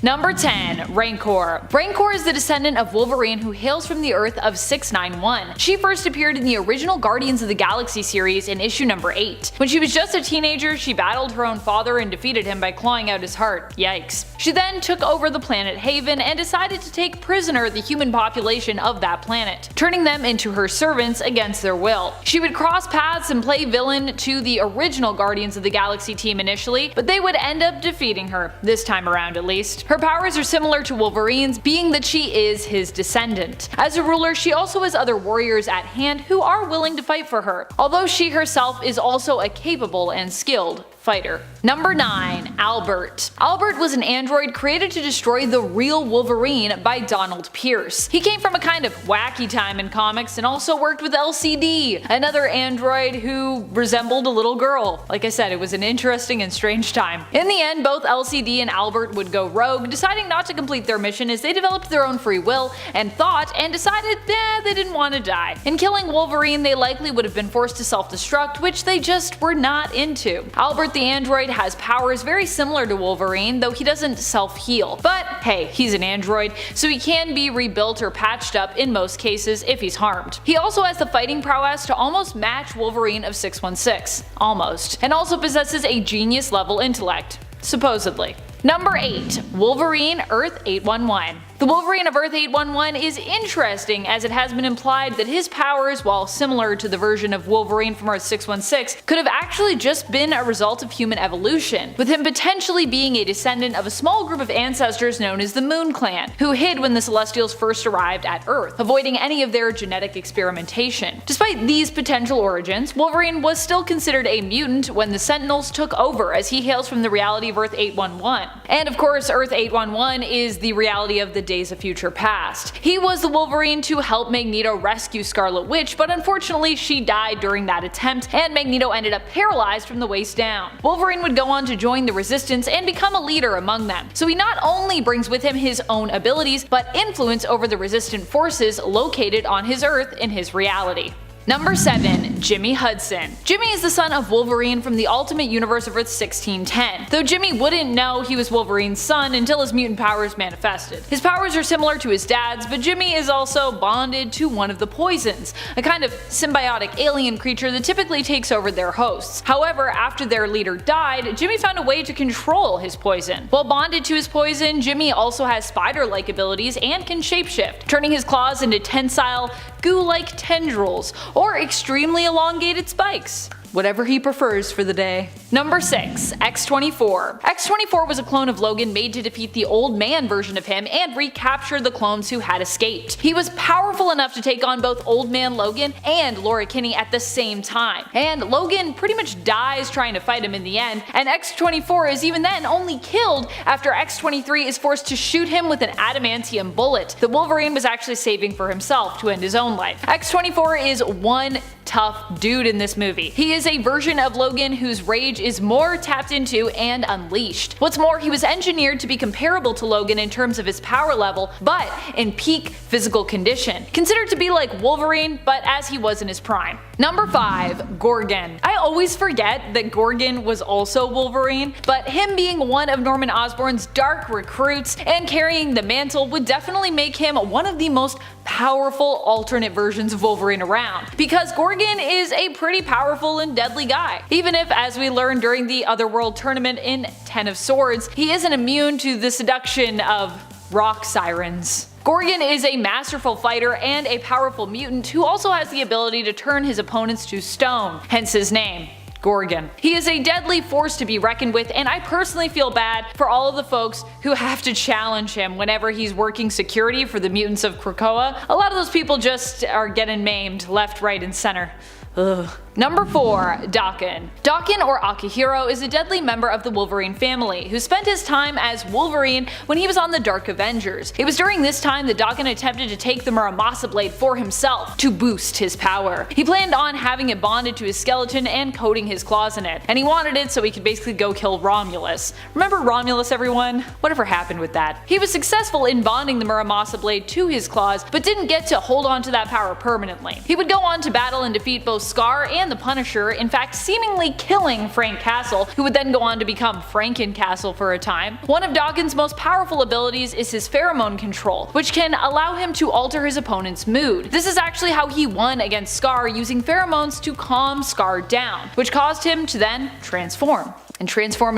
Number 10. Rancor. Rancor is the descendant of Wolverine who hails from the Earth of 691. She first appeared in the original Guardians of the Galaxy series in issue number 8. When she was just a teenager, she battled her own father and defeated him by clawing out his heart. Yikes. She then took over the planet Haven and decided to take prisoner the human population of that planet, turning them into her servants against their will. She would cross paths and play villain to the original Guardians of the Galaxy team initially, but they would end up defeating her, this time around at least. Her powers are similar to Wolverine's, being that she is his descendant. As a ruler, she also has other warriors at hand who are willing to fight for her, although she herself is also a capable and skilled fighter. Number 9. Albert. Albert was an android created to destroy the real Wolverine by Donald Pierce. He came from a kind of wacky time in comics and also worked with LCD, another android who resembled a little girl. Like I said, it was an interesting and strange time. In the end, both LCD and Albert would go rogue, deciding not to complete their mission as they developed their own free will and thought and decided they didn't want to die. In killing Wolverine, they likely would have been forced to self-destruct, which they just were not into. Albert the android has powers very similar to Wolverine, though he doesn't self-heal. But hey, he's an android, so he can be rebuilt or patched up in most cases if he's harmed. He also has the fighting prowess to almost match Wolverine of 616. Almost. And also possesses a genius level intellect. Supposedly. Number 8. Wolverine Earth 811. The Wolverine of Earth 811 is interesting as it has been implied that his powers, while similar to the version of Wolverine from Earth 616, could have actually just been a result of human evolution, with him potentially being a descendant of a small group of ancestors known as the Moon Clan, who hid when the Celestials first arrived at Earth, avoiding any of their genetic experimentation. Despite these potential origins, Wolverine was still considered a mutant when the Sentinels took over, as he hails from the reality of Earth 811. And of course, Earth 811 is the reality of the Days of Future Past. He was the Wolverine to help Magneto rescue Scarlet Witch, but unfortunately she died during that attempt, and Magneto ended up paralyzed from the waist down. Wolverine would go on to join the Resistance and become a leader among them, so he not only brings with him his own abilities, but influence over the resistant forces located on his Earth in his reality. Number 7. Jimmy Hudson. Jimmy is the son of Wolverine from the Ultimate Universe of Earth 1610, though Jimmy wouldn't know he was Wolverine's son until his mutant powers manifested. His powers are similar to his dad's, but Jimmy is also bonded to one of the Poisons, a kind of symbiotic alien creature that typically takes over their hosts. However, after their leader died, Jimmy found a way to control his poison. While bonded to his poison, Jimmy also has spider-like abilities and can shapeshift, turning his claws into tensile, goo-like tendrils, or extremely elongated spikes. Whatever he prefers for the day. Number 6. X-24. X-24 was a clone of Logan made to defeat the old man version of him and recapture the clones who had escaped. He was powerful enough to take on both Old Man Logan and Laura Kinney at the same time, and Logan pretty much dies trying to fight him in the end, and X-24 is even then only killed after X-23 is forced to shoot him with an adamantium bullet that Wolverine was actually saving for himself to end his own life. X-24 is one tough dude in this movie. He is a version of Logan whose rage is more tapped into and unleashed. What's more, he was engineered to be comparable to Logan in terms of his power level, but in peak physical condition. Considered to be like Wolverine, but as he was in his prime. Number 5. Gorgon. I always forget that Gorgon was also Wolverine, but him being one of Norman Osborn's dark recruits and carrying the mantle would definitely make him one of the most powerful alternate versions of Wolverine around, because Gorgon is a pretty powerful and deadly guy. Even if, as we learned during the Otherworld tournament in Ten of Swords, he isn't immune to the seduction of rock sirens. Gorgon is a masterful fighter and a powerful mutant who also has the ability to turn his opponents to stone, hence his name. Gorgon. He is a deadly force to be reckoned with, and I personally feel bad for all of the folks who have to challenge him whenever he's working security for the mutants of Krakoa. A lot of those people just are getting maimed left, right, and center. Ugh. Number 4. Daken. Daken, or Akihiro, is a deadly member of the Wolverine family who spent his time as Wolverine when he was on the Dark Avengers. It was during this time that Daken attempted to take the Muramasa blade for himself to boost his power. He planned on having it bonded to his skeleton and coating his claws in it, and he wanted it so he could basically go kill Romulus. Remember Romulus, everyone? Whatever happened with that? He was successful in bonding the Muramasa blade to his claws, but didn't get to hold on to that power permanently. He would go on to battle and defeat both Scar and and the Punisher, in fact seemingly killing Frank Castle, who would then go on to become Franken-Castle for a time. One of Daken's most powerful abilities is his pheromone control, which can allow him to alter his opponent's mood. This is actually how he won against Scar, using pheromones to calm Scar down, which caused him to then transform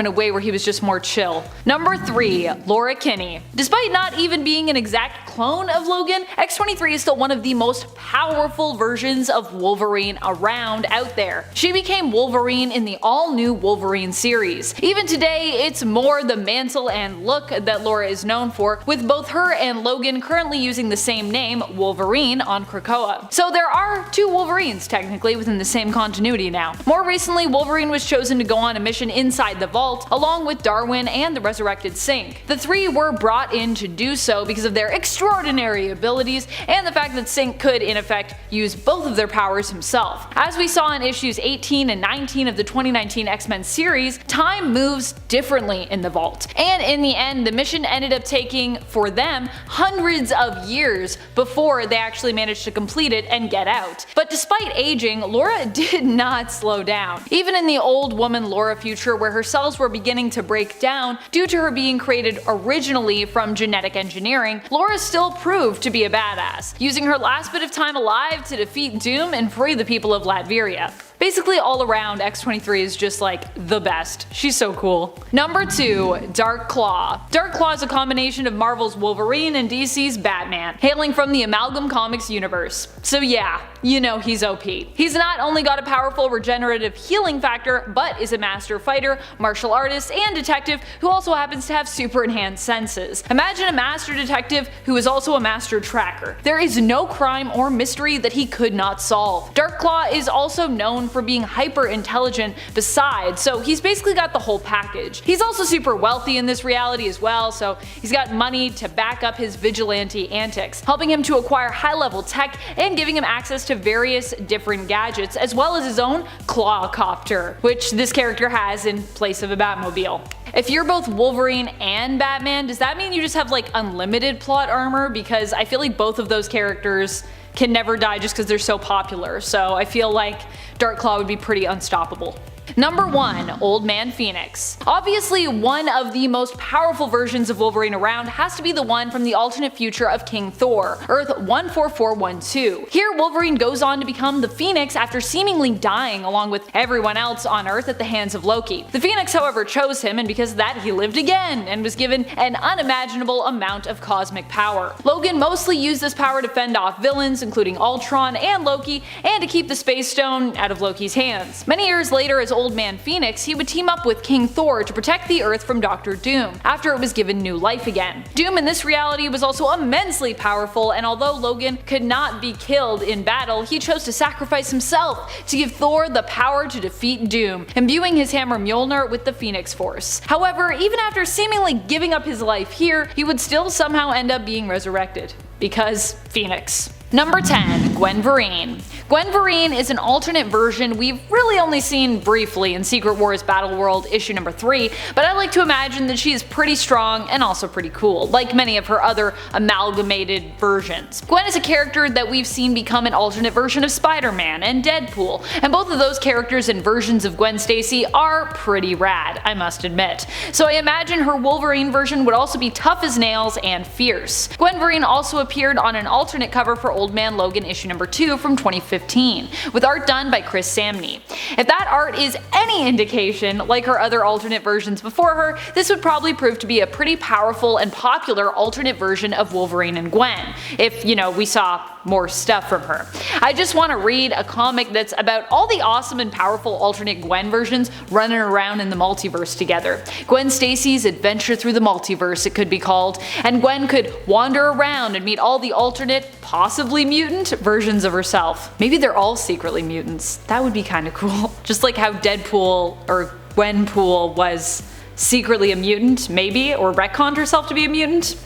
in a way where he was just more chill. Number 3. Laura Kinney. Despite not even being an exact clone of Logan, X-23 is still one of the most powerful versions of Wolverine around out there. She became Wolverine in the all-new Wolverine series. Even today, it's more the mantle and look that Laura is known for, with both her and Logan currently using the same name, Wolverine, on Krakoa. So there are two Wolverines technically within the same continuity now. More recently, Wolverine was chosen to go on a mission inside the vault, along with Darwin and the resurrected Synch. The three were brought in to do so because of their extraordinary abilities and the fact that Synch could in effect use both of their powers himself. As we saw in issues 18 and 19 of the 2019 X-Men series, time moves differently in the vault, and in the end the mission ended up taking, for them, hundreds of years before they actually managed to complete it and get out. But despite aging, Laura did not slow down. Even in the old woman Laura future, where her cells were beginning to break down due to her being created originally from genetic engineering, Laura still proved to be a badass, using her last bit of time alive to defeat Doom and free the people of Latveria. Basically all around, X-23 is just like the best. She's so cool. Number 2. Dark Claw. Dark Claw is a combination of Marvel's Wolverine and DC's Batman, hailing from the Amalgam Comics universe. So yeah, you know he's OP. He's not only got a powerful regenerative healing factor, but is a master fighter, martial artist, and detective who also happens to have super enhanced senses. Imagine a master detective who is also a master tracker. There is no crime or mystery that he could not solve. Dark Claw is also known for being hyper intelligent besides, so he's basically got the whole package. He's also super wealthy in this reality as well, so he's got money to back up his vigilante antics, helping him to acquire high level tech and giving him access to various different gadgets, as well as his own Clawcopter, which this character has in place of a Batmobile. If you're both Wolverine and Batman, does that mean you just have like unlimited plot armor? Because I feel like both of those characters can never die just because they're so popular, so I feel like Dark Claw would be pretty unstoppable. Number 1. Old Man Phoenix. Obviously, one of the most powerful versions of Wolverine around has to be the one from the alternate future of King Thor, Earth 14412. Here, Wolverine goes on to become the Phoenix after seemingly dying along with everyone else on Earth at the hands of Loki. The Phoenix, however, chose him, and because of that, he lived again and was given an unimaginable amount of cosmic power. Logan mostly used this power to fend off villains, including Ultron and Loki, and to keep the Space Stone out of Loki's hands. Many years later, as Old Man Phoenix, he would team up with King Thor to protect the Earth from Dr. Doom, after it was given new life again. Doom in this reality was also immensely powerful, and although Logan could not be killed in battle, he chose to sacrifice himself to give Thor the power to defeat Doom, imbuing his hammer Mjolnir with the Phoenix Force. However, even after seemingly giving up his life here, he would still somehow end up being resurrected. Because Phoenix. Number 10. Gwenverine. Gwenverine is an alternate version we've really only seen briefly in Secret Wars Battle World issue number 3, but I like to imagine that she is pretty strong and also pretty cool, like many of her other amalgamated versions. Gwen is a character that we've seen become an alternate version of Spider-Man and Deadpool, and both of those characters and versions of Gwen Stacy are pretty rad, I must admit. So I imagine her Wolverine version would also be tough as nails and fierce. Gwenverine also appeared on an alternate cover for Old Man Logan issue number 2 from 2015, with art done by Chris Samnee. If that art is any indication, like her other alternate versions before her, this would probably prove to be a pretty powerful and popular alternate version of Wolverine and Gwen, if, you know, we saw more stuff from her. I just want to read a comic that's about all the awesome and powerful alternate Gwen versions running around in the multiverse together. Gwen Stacy's Adventure Through the Multiverse, it could be called, and Gwen could wander around and meet all the alternate, possibly mutant, versions of herself. Maybe they're all secretly mutants. That would be kinda cool. Just like how Deadpool or Gwenpool was secretly a mutant, maybe, or retconned herself to be a mutant.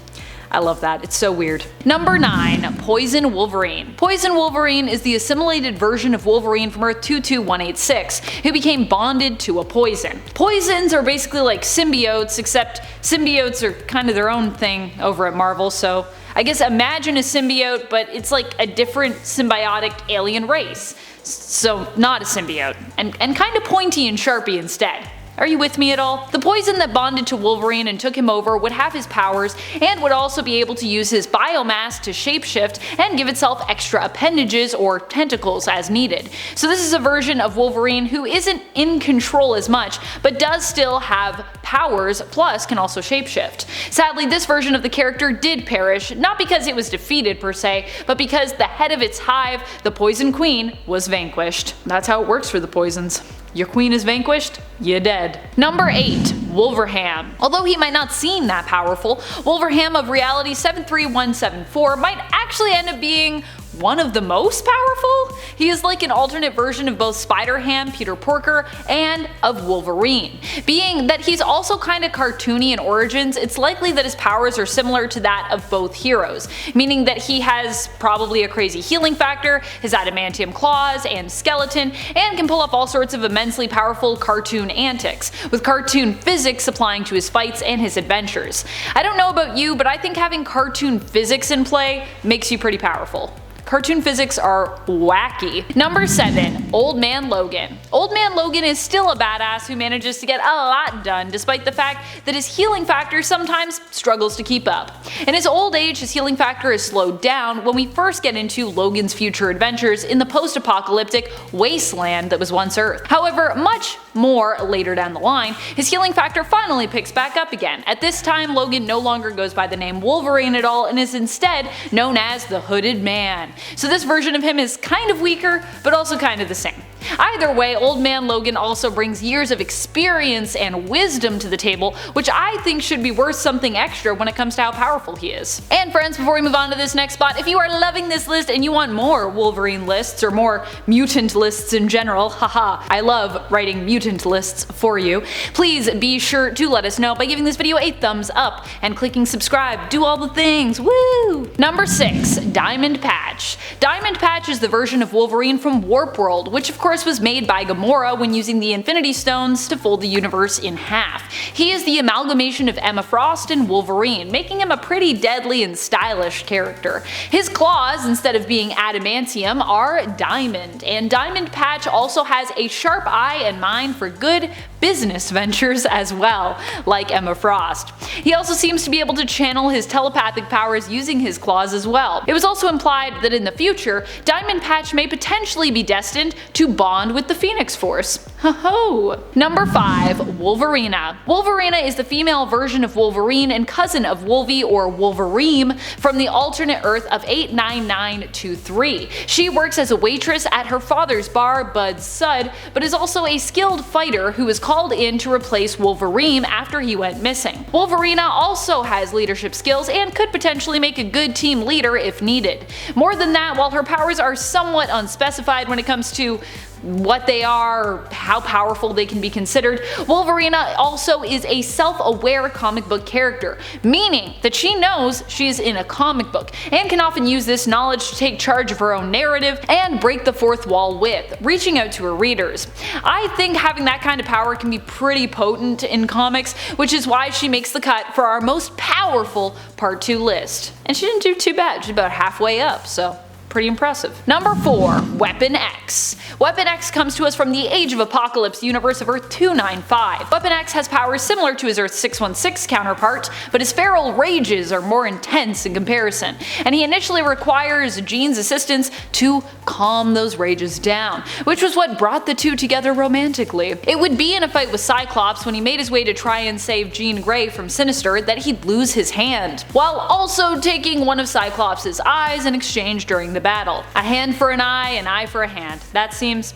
I love that, it's so weird. Number 9. Poison Wolverine. Poison Wolverine is the assimilated version of Wolverine from Earth 22186, who became bonded to a poison. Poisons are basically like symbiotes, except symbiotes are kind of their own thing over at Marvel, so I guess imagine a symbiote, but it's like a different symbiotic alien race. So not a symbiote, and kinda pointy and sharpy instead. Are you with me at all? The poison that bonded to Wolverine and took him over would have his powers and would also be able to use his biomass to shapeshift and give itself extra appendages or tentacles as needed. So this is a version of Wolverine who isn't in control as much, but does still have powers, plus can also shapeshift. Sadly, this version of the character did perish, not because it was defeated per se, but because the head of its hive, the Poison Queen, was vanquished. That's how it works for the poisons. Your queen is vanquished, you're dead. Number 8. Wolverham. Although he might not seem that powerful, Wolverham of Reality 73174 might actually end up being one of the most powerful? He is like an alternate version of both Spider-Ham, Peter Porker, and of Wolverine. Being that he's also kinda cartoony in origins, it's likely that his powers are similar to that of both heroes, meaning that he has probably a crazy healing factor, his adamantium claws and skeleton, and can pull off all sorts of immensely powerful cartoon antics, with cartoon physics applying to his fights and his adventures. I don't know about you, but I think having cartoon physics in play makes you pretty powerful. Cartoon physics are wacky. Number 7. Old Man Logan. Old Man Logan is still a badass who manages to get a lot done despite the fact that his healing factor sometimes struggles to keep up. In his old age, his healing factor is slowed down when we first get into Logan's future adventures in the post-apocalyptic wasteland that was once Earth. However, much more later down the line, his healing factor finally picks back up again. At this time, Logan no longer goes by the name Wolverine at all and is instead known as the Hooded Man. So this version of him is kind of weaker, but also kind of the same. Either way, Old Man Logan also brings years of experience and wisdom to the table, which I think should be worth something extra when it comes to how powerful he is. And friends, before we move on to this next spot, if you are loving this list and you want more Wolverine lists or more mutant lists in general, haha, I love writing mutant lists for you, please be sure to let us know by giving this video a thumbs up and clicking subscribe, do all the things, woo! Number 6. Diamond Patch. Diamond Patch is the version of Wolverine from Warp World, which of course was made by Gamora when using the Infinity Stones to fold the universe in half. He is the amalgamation of Emma Frost and Wolverine, making him a pretty deadly and stylish character. His claws, instead of being adamantium, are diamond, and Diamond Patch also has a sharp eye and mind for good business ventures as well, like Emma Frost. He also seems to be able to channel his telepathic powers using his claws as well. It was also implied that in the future, Diamond Patch may potentially be destined to bond with the Phoenix Force. Ho-ho! Number 5. Wolverina. Wolverina is the female version of Wolverine and cousin of Wolvie or Wolverine from the alternate Earth of 89923. She works as a waitress at her father's bar, Bud Sud, but is also a skilled fighter who is called in to replace Wolverine after he went missing. Wolverina also has leadership skills and could potentially make a good team leader if needed. More than that, while her powers are somewhat unspecified when it comes to what they are, or how powerful they can be considered, Wolverina also is a self-aware comic book character, meaning that she knows she is in a comic book, and can often use this knowledge to take charge of her own narrative and break the fourth wall with, reaching out to her readers. I think having that kind of power can be pretty potent in comics, which is why she makes the cut for our most powerful Part 2 list. And she didn't do too bad, she's about halfway up, so pretty impressive. Number 4. Weapon X. Weapon X comes to us from the Age of Apocalypse universe of Earth 295. Weapon X has powers similar to his Earth 616 counterpart, but his feral rages are more intense in comparison, and he initially requires Jean's assistance to calm those rages down, which was what brought the two together romantically. It would be in a fight with Cyclops when he made his way to try and save Jean Grey from Sinister that he'd lose his hand, while also taking one of Cyclops' eyes in exchange during the battle. A hand for an eye for a hand. That seems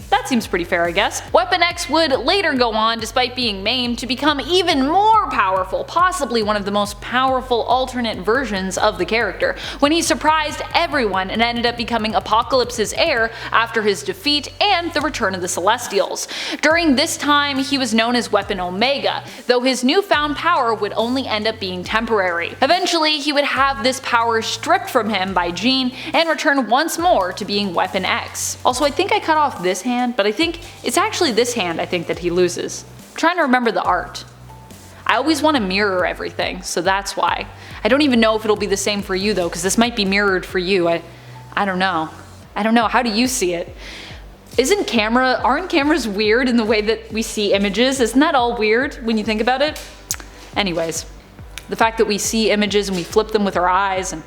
pretty fair, I guess. Weapon X would later go on, despite being maimed, to become even more powerful, possibly one of the most powerful alternate versions of the character, when he surprised everyone and ended up becoming Apocalypse's heir after his defeat and the return of the Celestials. During this time, he was known as Weapon Omega, though his newfound power would only end up being temporary. Eventually, he would have this power stripped from him by Jean and return once more to being Weapon X. Also, I think I cut off this hand, but I think it's actually this hand I think that he loses. I'm trying to remember the art. I always want to mirror everything, so that's why. I don't even know if it'll be the same for you though, because this might be mirrored for you. I don't know. How do you see it? Aren't cameras weird in the way that we see images? Isn't that all weird when you think about it? Anyways, the fact that we see images and we flip them with our eyes, and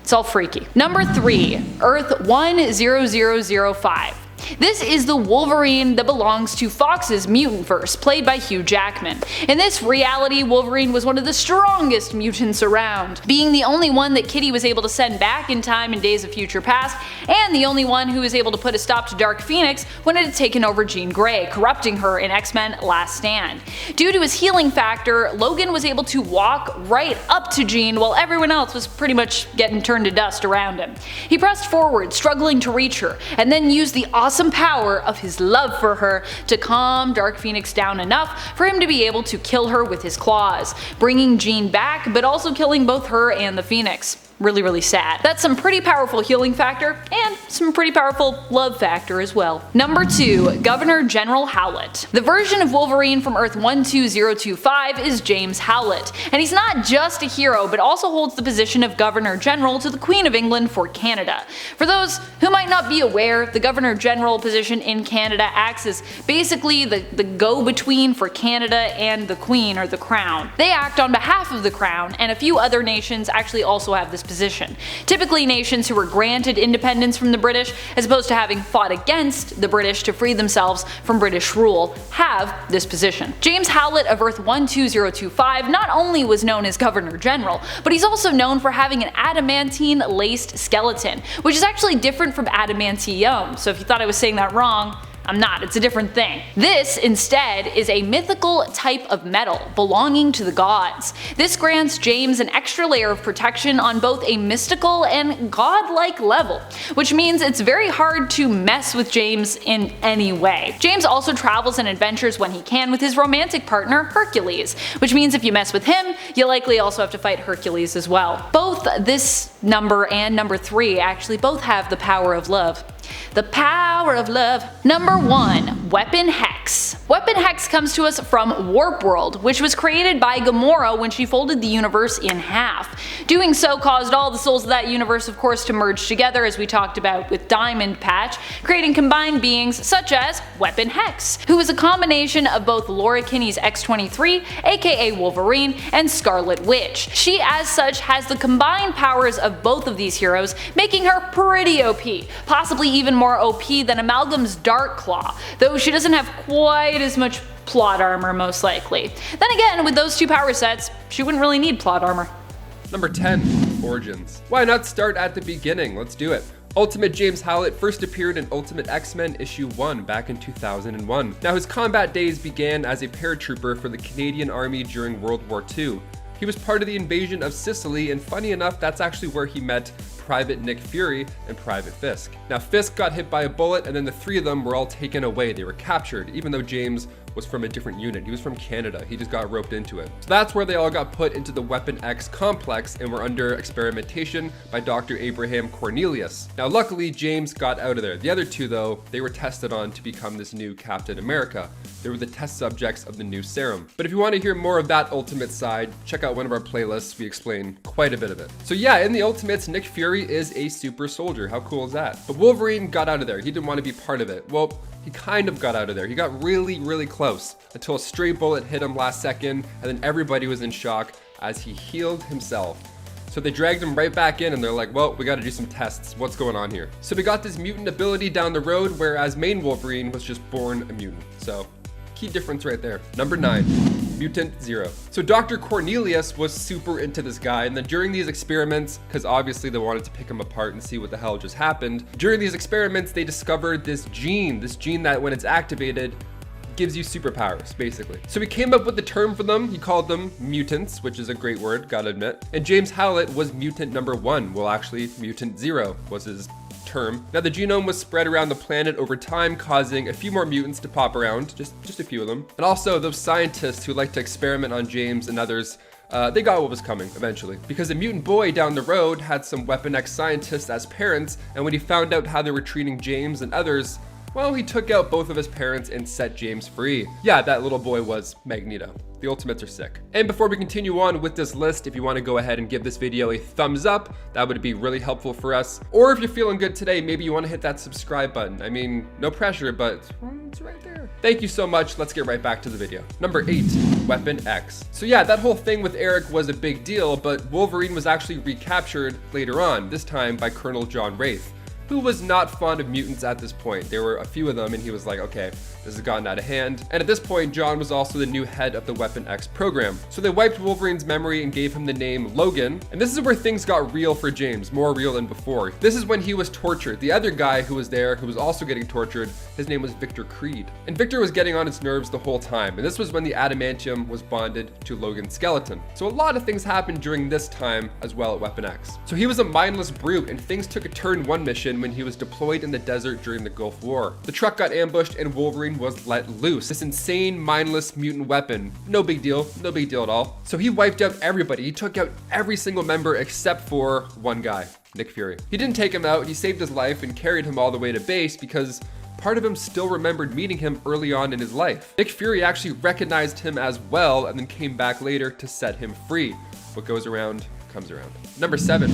it's all freaky. Number 3, Earth 10005. This is the Wolverine that belongs to Fox's Mutantverse, played by Hugh Jackman. In this reality, Wolverine was one of the strongest mutants around, being the only one that Kitty was able to send back in time in Days of Future Past, and the only one who was able to put a stop to Dark Phoenix when it had taken over Jean Grey, corrupting her in X-Men Last Stand. Due to his healing factor, Logan was able to walk right up to Jean while everyone else was pretty much getting turned to dust around him. He pressed forward, struggling to reach her, and then used the awesome power of his love for her to calm Dark Phoenix down enough for him to be able to kill her with his claws, bringing Jean back but also killing both her and the Phoenix. Really sad. That's some pretty powerful healing factor and some pretty powerful love factor as well. Number 2, Governor General Howlett. The version of Wolverine from Earth 12025 is James Howlett, and he's not just a hero but also holds the position of Governor General to the Queen of England for Canada. For those who might not be aware, the Governor General position in Canada acts as basically the go-between for Canada and the Queen or the Crown. They act on behalf of the Crown, and a few other nations actually also have this position. Typically nations who were granted independence from the British, as opposed to having fought against the British to free themselves from British rule, have this position. James Howlett of Earth 12025 not only was known as Governor General, but he's also known for having an adamantine laced skeleton, which is actually different from adamantium, so if you thought I was saying that wrong, I'm not, it's a different thing. This, instead, is a mythical type of metal belonging to the gods. This grants James an extra layer of protection on both a mystical and godlike level, which means it's very hard to mess with James in any way. James also travels and adventures when he can with his romantic partner Hercules, which means if you mess with him, you likely also have to fight Hercules as well. Both this number and number 3 actually both have the power of love. The power of love. Number 1, Weapon Hex. Weapon Hex comes to us from Warp World, which was created by Gamora when she folded the universe in half. Doing so caused all the souls of that universe, of course, to merge together, as we talked about with Diamond Patch, creating combined beings such as Weapon Hex, who is a combination of both Laura Kinney's X-23, aka Wolverine, and Scarlet Witch. She, as such, has the combined powers of both of these heroes, making her pretty OP, possibly even more OP than Amalgam's Dark Claw, though she doesn't have quite as much plot armor most likely. Then again, with those two power sets, she wouldn't really need plot armor. Number 10, Origins. Why not start at the beginning? Let's do it. Ultimate James Howlett first appeared in Ultimate X-Men issue 1 back in 2001. Now his combat days began as a paratrooper for the Canadian Army during World War II. He was part of the invasion of Sicily, and funny enough, that's actually where he met Private Nick Fury and Private Fisk. Now Fisk got hit by a bullet, and then the three of them were all taken away. They were captured, even though James was from a different unit. He was from Canada. He just got roped into it. So that's where they all got put into the Weapon X complex and were under experimentation by Dr. Abraham Cornelius. Now luckily James got out of there. The other two though, they were tested on to become this new Captain America. They were the test subjects of the new serum. But if you want to hear more of that Ultimate side, check out one of our playlists. We explain quite a bit of it. So yeah, in the Ultimates, Nick Fury is a super soldier. How cool is that? But Wolverine got out of there. He didn't want to be part of it. Well, he kind of got out of there. He got really close until a stray bullet hit him last second, and then everybody was in shock as he healed himself. So they dragged him right back in and they're like, well, we gotta do some tests. What's going on here? So we got this mutant ability down the road, whereas main Wolverine was just born a mutant. So key difference right there. Number 9, Mutant Zero. So Dr. Cornelius was super into this guy, and then during these experiments, because obviously they wanted to pick him apart and see what the hell just happened, during these experiments they discovered this gene that when it's activated gives you superpowers, basically. So he came up with the term for them. He called them mutants, which is a great word, gotta admit. And James Howlett was mutant number 1. Well, actually, Mutant Zero was his term. Now the genome was spread around the planet over time, causing a few more mutants to pop around, just a few of them. And also those scientists who like to experiment on James and others, they got what was coming eventually, because a mutant boy down the road had some Weapon X scientists as parents, and when he found out how they were treating James and others, well, he took out both of his parents and set James free. Yeah, that little boy was Magneto. The Ultimates are sick. And before we continue on with this list, if you want to go ahead and give this video a thumbs up, that would be really helpful for us. Or if you're feeling good today, maybe you want to hit that subscribe button. I mean, no pressure, but it's right there. Thank you so much. Let's get right back to the video. Number 8, Weapon X. So yeah, that whole thing with Eric was a big deal, but Wolverine was actually recaptured later on, this time by Colonel John Wraith, who was not fond of mutants at this point. There were a few of them and he was like, okay, this has gotten out of hand. And at this point, John was also the new head of the Weapon X program. So they wiped Wolverine's memory and gave him the name Logan. And this is where things got real for James, more real than before. This is when he was tortured. The other guy who was there, who was also getting tortured, his name was Victor Creed. And Victor was getting on his nerves the whole time. And this was when the adamantium was bonded to Logan's skeleton. So a lot of things happened during this time as well at Weapon X. So he was a mindless brute, and things took a turn one mission when he was deployed in the desert during the Gulf War. The truck got ambushed and Wolverine was let loose. This insane, mindless mutant weapon. No big deal at all. So he wiped out everybody. He took out every single member except for one guy, Nick Fury. He didn't take him out, he saved his life and carried him all the way to base because part of him still remembered meeting him early on in his life. Nick Fury actually recognized him as well and then came back later to set him free. What goes around comes around. Number 7.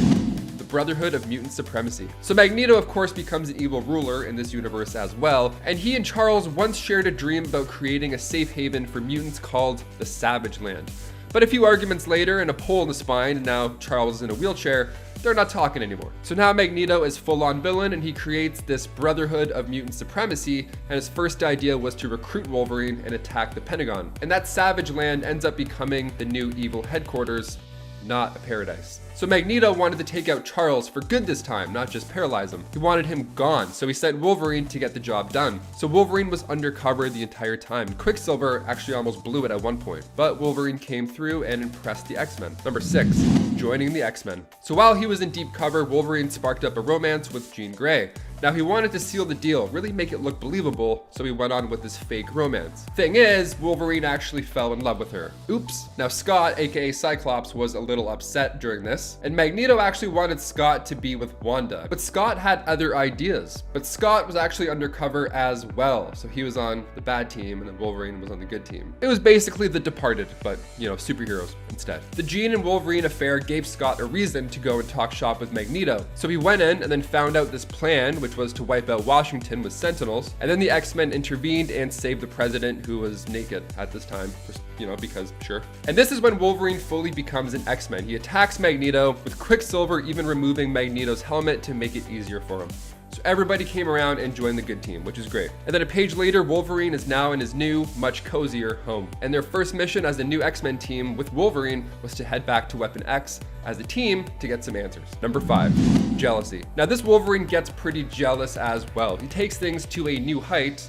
Brotherhood of Mutant Supremacy. So Magneto, of course, becomes an evil ruler in this universe as well, and he and Charles once shared a dream about creating a safe haven for mutants called the Savage Land. But a few arguments later and a pole in the spine, and now Charles is in a wheelchair, they're not talking anymore. So now Magneto is full-on villain and he creates this Brotherhood of Mutant Supremacy, and his first idea was to recruit Wolverine and attack the Pentagon. And that Savage Land ends up becoming the new evil headquarters, not a paradise. So Magneto wanted to take out Charles for good this time, not just paralyze him. He wanted him gone, so he sent Wolverine to get the job done. So Wolverine was undercover the entire time. Quicksilver actually almost blew it at one point, but Wolverine came through and impressed the X-Men. Number 6, joining the X-Men. So while he was in deep cover, Wolverine sparked up a romance with Jean Grey. Now he wanted to seal the deal, really make it look believable, so he went on with this fake romance. Thing is, Wolverine actually fell in love with her. Oops. Now Scott, aka Cyclops, was a little upset during this, and Magneto actually wanted Scott to be with Wanda. But Scott had other ideas. But Scott was actually undercover as well, so he was on the bad team and then Wolverine was on the good team. It was basically The Departed, but superheroes instead. The Jean and Wolverine affair gave Scott a reason to go and talk shop with Magneto. So he went in and then found out this plan, which was to wipe out Washington with Sentinels, and then the X-Men intervened and saved the president, who was naked at this time, just, because sure. And this is when Wolverine fully becomes an X-Men. He attacks Magneto, with Quicksilver even removing Magneto's helmet to make it easier for him. So everybody came around and joined the good team, which is great. And then a page later, Wolverine is now in his new, much cozier home. And their first mission as the new X-Men team with Wolverine was to head back to Weapon X as a team to get some answers. Number 5, jealousy. Now this Wolverine gets pretty jealous as well. He takes things to a new height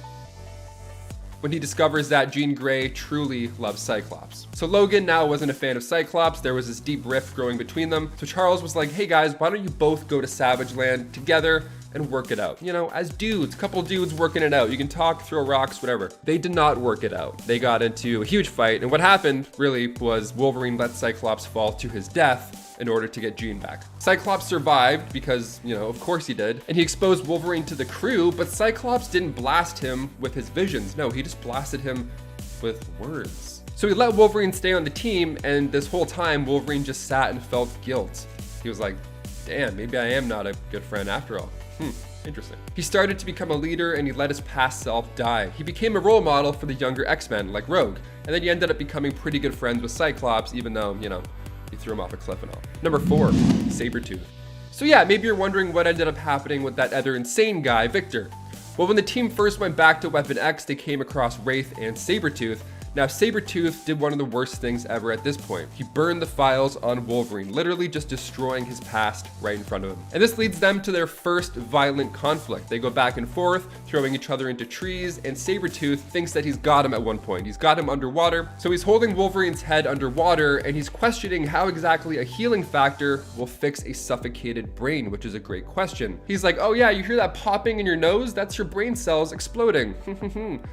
when he discovers that Jean Grey truly loves Cyclops. So Logan now wasn't a fan of Cyclops. There was this deep rift growing between them. So Charles was like, hey guys, why don't you both go to Savage Land together and work it out? As dudes, couple dudes working it out. You can talk, throw rocks, whatever. They did not work it out. They got into a huge fight. And what happened really was Wolverine let Cyclops fall to his death in order to get Jean back. Cyclops survived because, of course he did. And he exposed Wolverine to the crew, but Cyclops didn't blast him with his visions. No, he just blasted him with words. So he let Wolverine stay on the team, and this whole time Wolverine just sat and felt guilt. He was like, damn, maybe I am not a good friend after all. Interesting. He started to become a leader and he let his past self die. He became a role model for the younger X-Men like Rogue. And then he ended up becoming pretty good friends with Cyclops, even though, he threw him off a cliff and all. Number 4, Sabretooth. So yeah, maybe you're wondering what ended up happening with that other insane guy, Victor. Well, when the team first went back to Weapon X, they came across Wraith and Sabretooth. Now, Sabretooth did one of the worst things ever at this point. He burned the files on Wolverine, literally just destroying his past right in front of him. And this leads them to their first violent conflict. They go back and forth, throwing each other into trees, and Sabretooth thinks that he's got him at one point. He's got him underwater, so he's holding Wolverine's head underwater, and he's questioning how exactly a healing factor will fix a suffocated brain, which is a great question. He's like, oh yeah, you hear that popping in your nose? That's your brain cells exploding.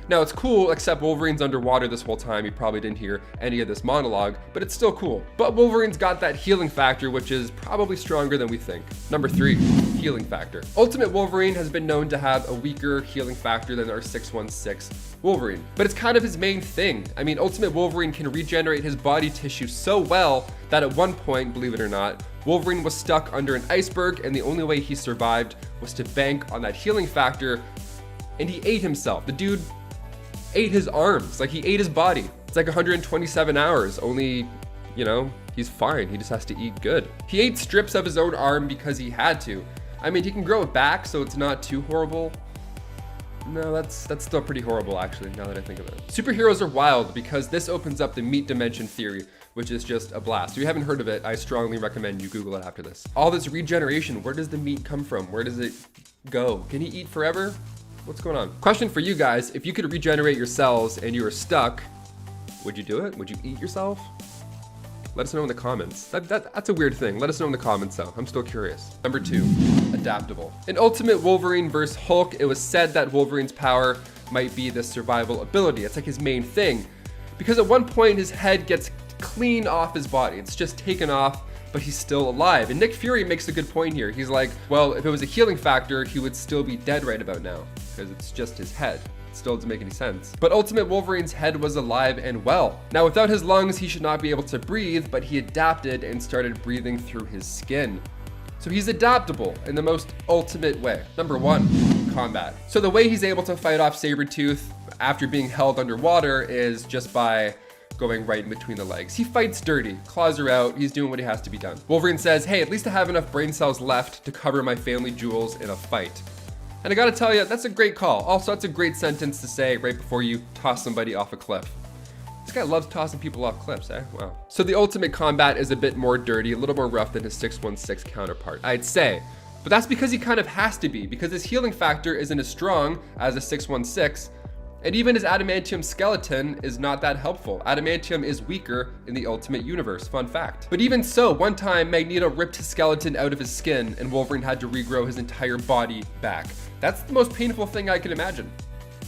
Now, it's cool, except Wolverine's underwater this whole time, you probably didn't hear any of this monologue, but it's still cool. But Wolverine's got that healing factor, which is probably stronger than we think. Number 3, healing factor. Ultimate Wolverine has been known to have a weaker healing factor than our 616 Wolverine, but it's kind of his main thing. I mean, Ultimate Wolverine can regenerate his body tissue so well that at one point, believe it or not, Wolverine was stuck under an iceberg, and the only way he survived was to bank on that healing factor, and he ate himself. The dude ate his arms, like he ate his body. It's like 127 hours, only, you know, he's fine. He just has to eat good. He ate strips of his own arm because he had to. I mean, he can grow it back, so it's not too horrible. No, that's still pretty horrible, actually, now that I think of it. Superheroes are wild because this opens up the meat dimension theory, which is just a blast. If you haven't heard of it, I strongly recommend you Google it after this. All this regeneration, where does the meat come from? Where does it go? Can he eat forever? What's going on? Question for you guys, if you could regenerate your cells and you were stuck, would you do it? Would you eat yourself? Let us know in the comments. That's a weird thing. Let us know in the comments though. I'm still curious. Number 2, adaptable. In Ultimate Wolverine vs. Hulk, it was said that Wolverine's power might be the survival ability. It's like his main thing. Because at one point his head gets clean off his body. It's just taken off, but he's still alive. And Nick Fury makes a good point here. He's like, well, if it was a healing factor, he would still be dead right about now because it's just his head. Still doesn't make any sense. But Ultimate Wolverine's head was alive and well. Now, without his lungs, he should not be able to breathe, but he adapted and started breathing through his skin. So he's adaptable in the most ultimate way. Number 1, combat. So the way he's able to fight off Sabretooth after being held underwater is just by going right in between the legs. He fights dirty, claws are out, he's doing what he has to be done. Wolverine says, hey, at least I have enough brain cells left to cover my family jewels in a fight. And I gotta tell you, that's a great call. Also, that's a great sentence to say right before you toss somebody off a cliff. This guy loves tossing people off cliffs, eh? Wow. So the ultimate combat is a bit more dirty, a little more rough than his 616 counterpart, I'd say. But that's because he kind of has to be, because his healing factor isn't as strong as a 616, and even his adamantium skeleton is not that helpful. Adamantium is weaker in the Ultimate Universe, fun fact. But even so, one time Magneto ripped his skeleton out of his skin and Wolverine had to regrow his entire body back. That's the most painful thing I can imagine.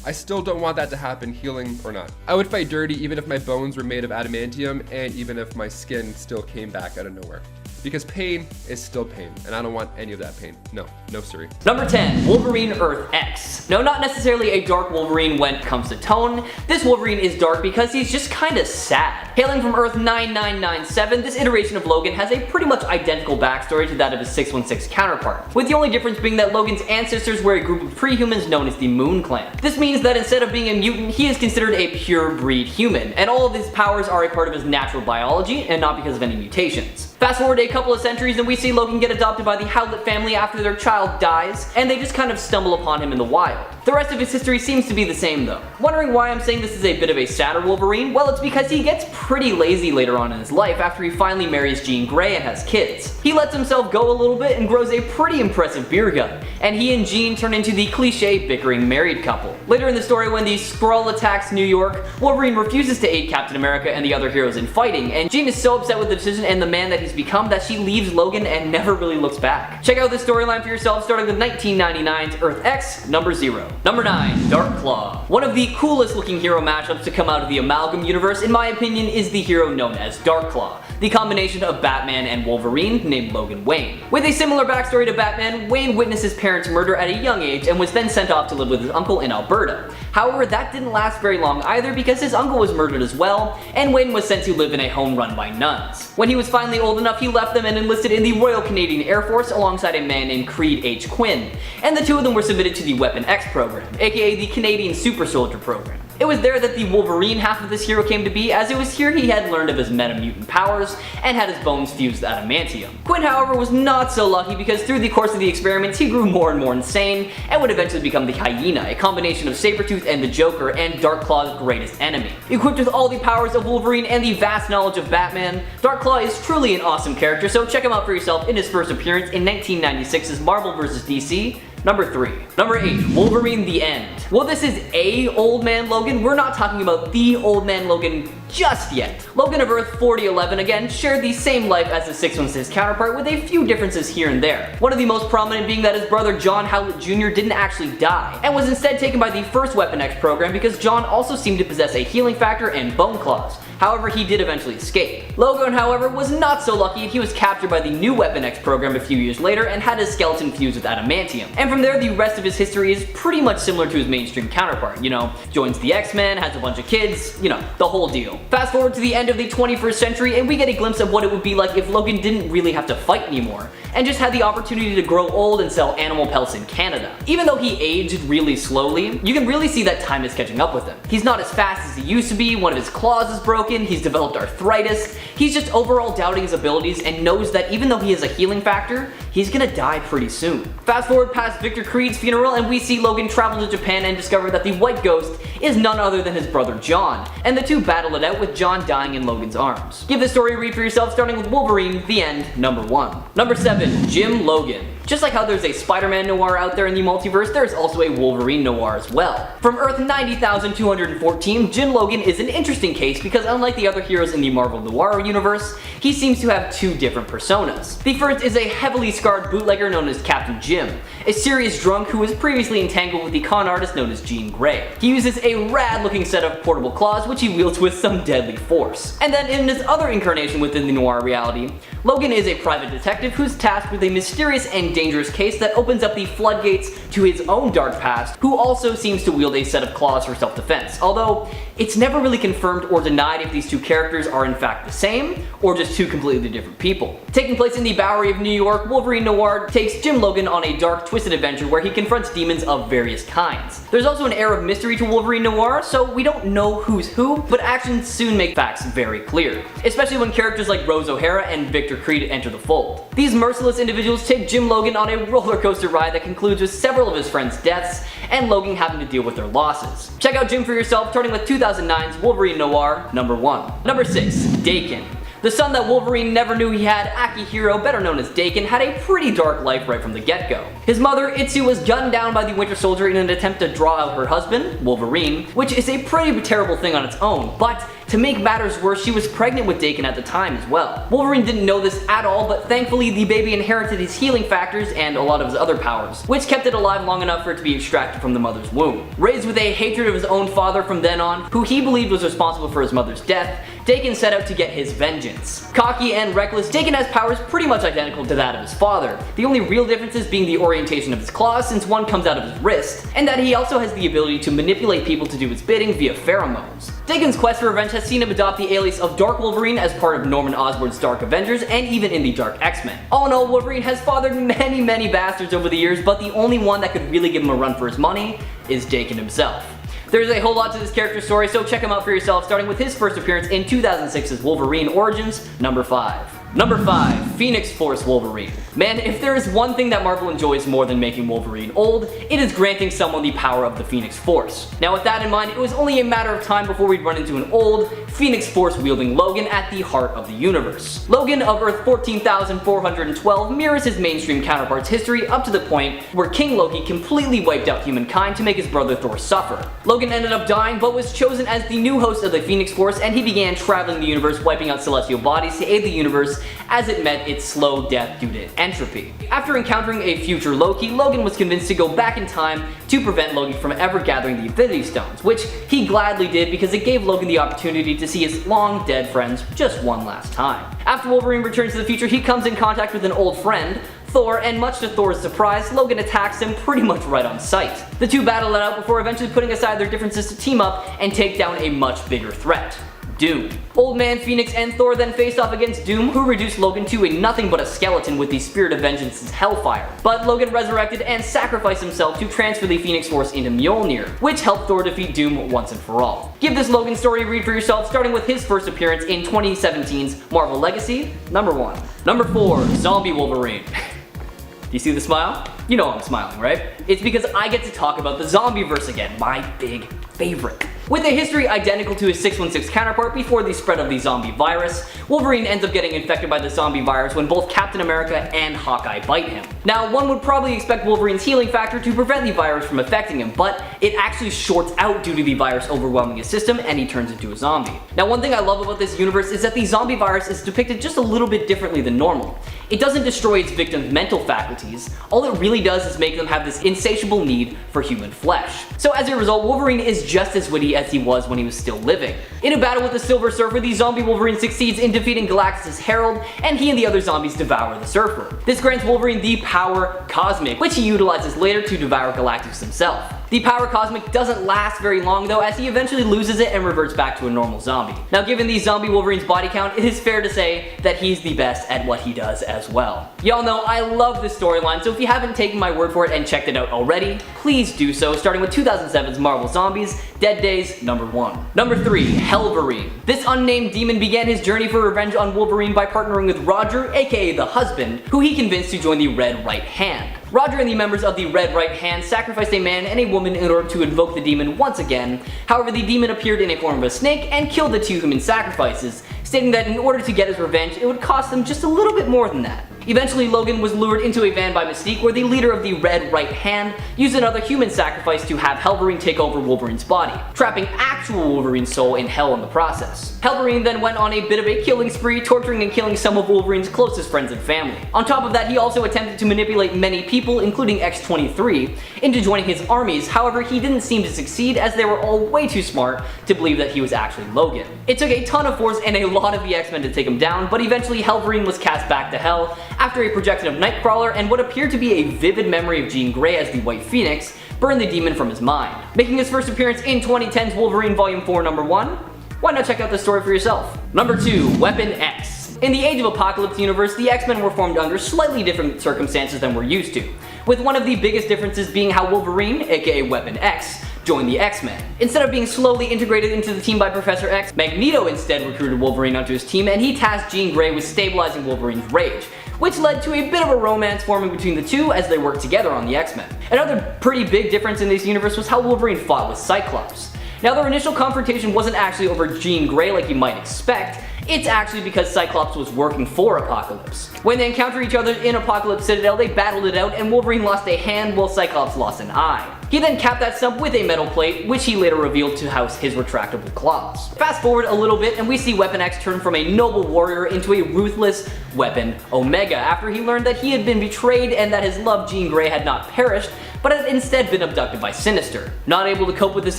I still don't want that to happen, healing or not. I would fight dirty even if my bones were made of adamantium and even if my skin still came back out of nowhere. Because pain is still pain, and I don't want any of that pain. No, no siree. Number 10, Wolverine Earth X. No, not necessarily a dark Wolverine when it comes to tone. This Wolverine is dark because he's just kinda sad. Hailing from Earth 9997, this iteration of Logan has a pretty much identical backstory to that of his 616 counterpart, with the only difference being that Logan's ancestors were a group of pre-humans known as the Moon Clan. This means that instead of being a mutant, he is considered a pure breed human, and all of his powers are a part of his natural biology and not because of any mutations. Fast forward a couple of centuries and we see Logan get adopted by the Howlett family after their child dies, and they just kind of stumble upon him in the wild. The rest of his history seems to be the same though. Wondering why I'm saying this is a bit of a sadder Wolverine? Well, it's because he gets pretty lazy later on in his life after he finally marries Jean Grey and has kids. He lets himself go a little bit and grows a pretty impressive beer gun, and he and Jean turn into the cliche bickering married couple. Later in the story, when the Skrull attacks New York, Wolverine refuses to aid Captain America and the other heroes in fighting, and Jean is so upset with the decision and the man that he's become that she leaves Logan and never really looks back. Check out this storyline for yourself, starting with 1999's Earth X, number 0. Number 9, Dark Claw. One of the coolest looking hero mashups to come out of the Amalgam universe, in my opinion, is the hero known as Dark Claw, the combination of Batman and Wolverine named Logan Wayne. With a similar backstory to Batman, Wayne witnessed his parents' murder at a young age and was then sent off to live with his uncle in Alberta. However, that didn't last very long either because his uncle was murdered as well, and Wayne was sent to live in a home run by nuns. When he was finally old enough, he left them and enlisted in the Royal Canadian Air Force alongside a man named Creed H. Quinn, and the two of them were submitted to the Weapon X program, aka the Canadian Super Soldier program. It was there that the Wolverine half of this hero came to be, as it was here he had learned of his metamutant powers and had his bones fused with adamantium. Quinn, however, was not so lucky because through the course of the experiments he grew more and more insane and would eventually become the Hyena, a combination of Sabretooth and the Joker and Dark Claw's greatest enemy. Equipped with all the powers of Wolverine and the vast knowledge of Batman, Dark Claw is truly an awesome character, so check him out for yourself in his first appearance in 1996's Marvel vs. DC, Number 3. Number 8. Wolverine The End. Well, this is a Old Man Logan. We're not talking about the Old Man Logan just yet. Logan of Earth 4011 again shared the same life as the 616 counterpart with a few differences here and there. One of the most prominent being that his brother John Howlett Jr. didn't actually die, and was instead taken by the first Weapon X program because John also seemed to possess a healing factor and bone claws. However, he did eventually escape. Logan, however, was not so lucky. He was captured by the new Weapon X program a few years later and had his skeleton fused with adamantium. And from there, the rest of his history is pretty much similar to his mainstream counterpart. You know, joins the X-Men, has a bunch of kids, you know, the whole deal. Fast forward to the end of the 21st century and we get a glimpse of what it would be like if Logan didn't really have to fight anymore, and just had the opportunity to grow old and sell animal pelts in Canada. Even though he aged really slowly, you can really see that time is catching up with him. He's not as fast as he used to be, one of his claws is broken, he's developed arthritis, he's just overall doubting his abilities and knows that even though he has a healing factor, he's gonna die pretty soon. Fast forward past Victor Creed's funeral and we see Logan travel to Japan and discover that the White Ghost is none other than his brother John, and the two battle it out with John dying in Logan's arms. Give this story a read for yourself, starting with Wolverine The End, number 1. Number 7. Jim Logan. Just like how there's a Spider-Man noir out there in the multiverse, there's also a Wolverine noir as well. From Earth 90,214, Jim Logan is an interesting case because unlike the other heroes in the Marvel noir universe, he seems to have two different personas. The first is a heavily scarred bootlegger known as Captain Jim, a serious drunk who was previously entangled with the con artist known as Jean Grey. He uses a rad looking set of portable claws which he wields with some deadly force. And then in his other incarnation within the noir reality, Logan is a private detective who's tasked with a mysterious and dangerous case that opens up the floodgates to his own dark past, who also seems to wield a set of claws for self-defense, although it's never really confirmed or denied if these two characters are in fact the same, or just two completely different people. Taking place in the Bowery of New York, Wolverine Noir takes Jim Logan on a dark, twisted adventure where he confronts demons of various kinds. There's also an air of mystery to Wolverine Noir, so we don't know who's who, but actions soon make facts very clear, especially when characters like Rose O'Hara and Victor Creed enter the fold. These merciless individuals take Jim Logan on a roller coaster ride that concludes with several of his friends' deaths, and Logan having to deal with their losses. Check out Jim for yourself, starting with 2009's Wolverine Noir, number 1. Number 6. Daken. The son that Wolverine never knew he had, Akihiro, better known as Daken, had a pretty dark life right from the get-go. His mother, Itsu, was gunned down by the Winter Soldier in an attempt to draw out her husband, Wolverine, which is a pretty terrible thing on its own, but to make matters worse, she was pregnant with Daken at the time as well. Wolverine didn't know this at all, but thankfully the baby inherited his healing factors and a lot of his other powers, which kept it alive long enough for it to be extracted from the mother's womb. Raised with a hatred of his own father from then on, who he believed was responsible for his mother's death, Daken set out to get his vengeance. Cocky and reckless, Daken has powers pretty much identical to that of his father, the only real differences being the orientation of his claws since one comes out of his wrist, and that he also has the ability to manipulate people to do his bidding via pheromones. Daken's quest for revenge has seen him adopt the alias of Dark Wolverine as part of Norman Osborn's Dark Avengers and even in the Dark X-Men. All in all, Wolverine has fathered many bastards over the years, but the only one that could really give him a run for his money is Daken himself. There's a whole lot to this character's story, so check him out for yourself, starting with his first appearance in 2006's Wolverine Origins, number 5. Number 5. Phoenix Force Wolverine. Man, if there is one thing that Marvel enjoys more than making Wolverine old, it is granting someone the power of the Phoenix Force. Now with that in mind, it was only a matter of time before we'd run into an old, Phoenix Force wielding Logan at the heart of the universe. Logan of Earth 14,412 mirrors his mainstream counterpart's history up to the point where King Loki completely wiped out humankind to make his brother Thor suffer. Logan ended up dying but was chosen as the new host of the Phoenix Force, and he began traveling the universe wiping out celestial bodies to aid the universe as it met its slow death due to entropy. After encountering a future Loki, Logan was convinced to go back in time to prevent Loki from ever gathering the Infinity Stones, which he gladly did because it gave Logan the opportunity to see his long dead friends just one last time. After Wolverine returns to the future, he comes in contact with an old friend, Thor, and much to Thor's surprise, Logan attacks him pretty much right on sight. The two battle it out before eventually putting aside their differences to team up and take down a much bigger threat: Doom. Old Man Phoenix and Thor then faced off against Doom, who reduced Logan to a nothing but a skeleton with the Spirit of Vengeance's Hellfire. But Logan resurrected and sacrificed himself to transfer the Phoenix Force into Mjolnir, which helped Thor defeat Doom once and for all. Give this Logan story a read for yourself, starting with his first appearance in 2017's Marvel Legacy, number 1. Number 4. Zombie Wolverine. Do you see the smile? You know I'm smiling, right? It's because I get to talk about the Zombieverse again, my big favorite. With a history identical to his 616 counterpart before the spread of the zombie virus, Wolverine ends up getting infected by the zombie virus when both Captain America and Hawkeye bite him. Now, one would probably expect Wolverine's healing factor to prevent the virus from affecting him, but it actually shorts out due to the virus overwhelming his system and he turns into a zombie. Now, one thing I love about this universe is that the zombie virus is depicted just a little bit differently than normal. It doesn't destroy its victims' mental faculties, all it really does is make them have this insatiable need for human flesh. So as a result, Wolverine is just as witty as he was when he was still living. In a battle with the Silver Surfer, the zombie Wolverine succeeds in defeating Galactus' Herald, and he and the other zombies devour the Surfer. This grants Wolverine the power Cosmic, which he utilizes later to devour Galactus himself. The power Cosmic doesn't last very long though, as he eventually loses it and reverts back to a normal zombie. Now, given the zombie Wolverine's body count, it is fair to say that he's the best at what he does as well. Y'all know I love this storyline, so if you haven't taken my word for it and checked it out already, please do so, starting with 2007's Marvel Zombies, Dead Days #1. Number 3, Wolverine. This unnamed demon began his journey for revenge on Wolverine by partnering with Roger, aka the husband, who he convinced to join the Red Right Hand. Roger and the members of the Red Right Hand sacrificed a man and a woman in order to invoke the demon once again. However, the demon appeared in a form of a snake and killed the two human sacrifices, stating that in order to get his revenge, it would cost them just a little bit more than that. Eventually, Logan was lured into a van by Mystique, where the leader of the Red Right Hand used another human sacrifice to have Wolverine take over Wolverine's body, trapping actual Wolverine's soul in hell in the process. Wolverine then went on a bit of a killing spree, torturing and killing some of Wolverine's closest friends and family. On top of that, he also attempted to manipulate many people, including X-23, into joining his armies. However, he didn't seem to succeed, as they were all way too smart to believe that he was actually Logan. It took a ton of force and a lot of the X-Men to take him down, but eventually Wolverine was cast back to hell after a projection of Nightcrawler and what appeared to be a vivid memory of Jean Grey as the White Phoenix burned the demon from his mind. Making his first appearance in 2010's Wolverine Volume 4 #1, why not check out this story for yourself? Number 2, Weapon X. In the Age of Apocalypse universe, the X-Men were formed under slightly different circumstances than we're used to, with one of the biggest differences being how Wolverine, aka Weapon X, joined the X-Men. Instead of being slowly integrated into the team by Professor X, Magneto instead recruited Wolverine onto his team, and he tasked Jean Grey with stabilizing Wolverine's rage, which led to a bit of a romance forming between the two as they worked together on the X-Men. Another pretty big difference in this universe was how Wolverine fought with Cyclops. Now, their initial confrontation wasn't actually over Jean Grey like you might expect. It's actually because Cyclops was working for Apocalypse. When they encountered each other in Apocalypse Citadel, they battled it out and Wolverine lost a hand while Cyclops lost an eye. He then capped that stump with a metal plate, which he later revealed to house his retractable claws. Fast forward a little bit and we see Weapon X turn from a noble warrior into a ruthless Weapon Omega after he learned that he had been betrayed and that his love Jean Grey had not perished, but had instead been abducted by Sinister. Not able to cope with this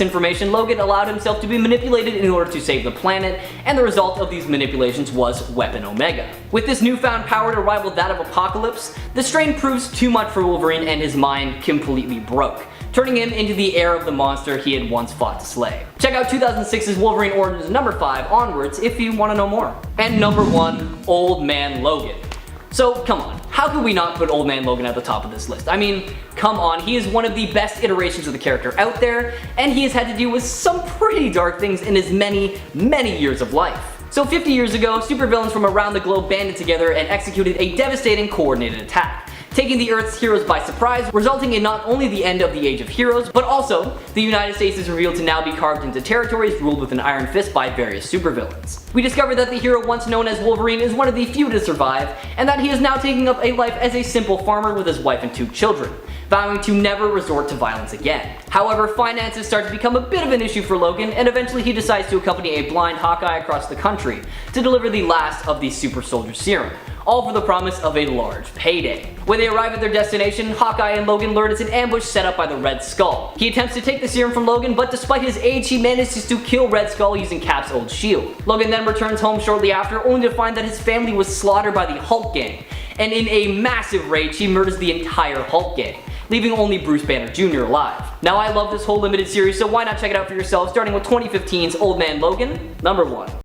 information, Logan allowed himself to be manipulated in order to save the planet, and the result of these manipulations was Weapon Omega. With this newfound power to rival that of Apocalypse, the strain proves too much for Wolverine and his mind completely broke, turning him into the heir of the monster he had once fought to slay. Check out 2006's Wolverine Origins #5 onwards if you want to know more. And number 1, Old Man Logan. So come on, how could we not put Old Man Logan at the top of this list? I mean, come on, he is one of the best iterations of the character out there, and he has had to deal with some pretty dark things in his many, many years of life. So 50 years ago, supervillains from around the globe banded together and executed a devastating coordinated attack, taking the Earth's heroes by surprise, resulting in not only the end of the Age of Heroes, but also the United States is revealed to now be carved into territories ruled with an iron fist by various supervillains. We discover that the hero once known as Wolverine is one of the few to survive, and that he is now taking up a life as a simple farmer with his wife and 2 children, vowing to never resort to violence again. However, finances start to become a bit of an issue for Logan, and eventually he decides to accompany a blind Hawkeye across the country to deliver the last of the super soldier serum, all for the promise of a large payday. When they arrive at their destination, Hawkeye and Logan learn it's an ambush set up by the Red Skull. He attempts to take the serum from Logan, but despite his age, he manages to kill Red Skull using Cap's old shield. Logan then returns home shortly after, only to find that his family was slaughtered by the Hulk gang, and in a massive rage, he murders the entire Hulk gang, leaving only Bruce Banner Jr. alive. Now, I love this whole limited series, so why not check it out for yourself, starting with 2015's Old Man Logan, #1.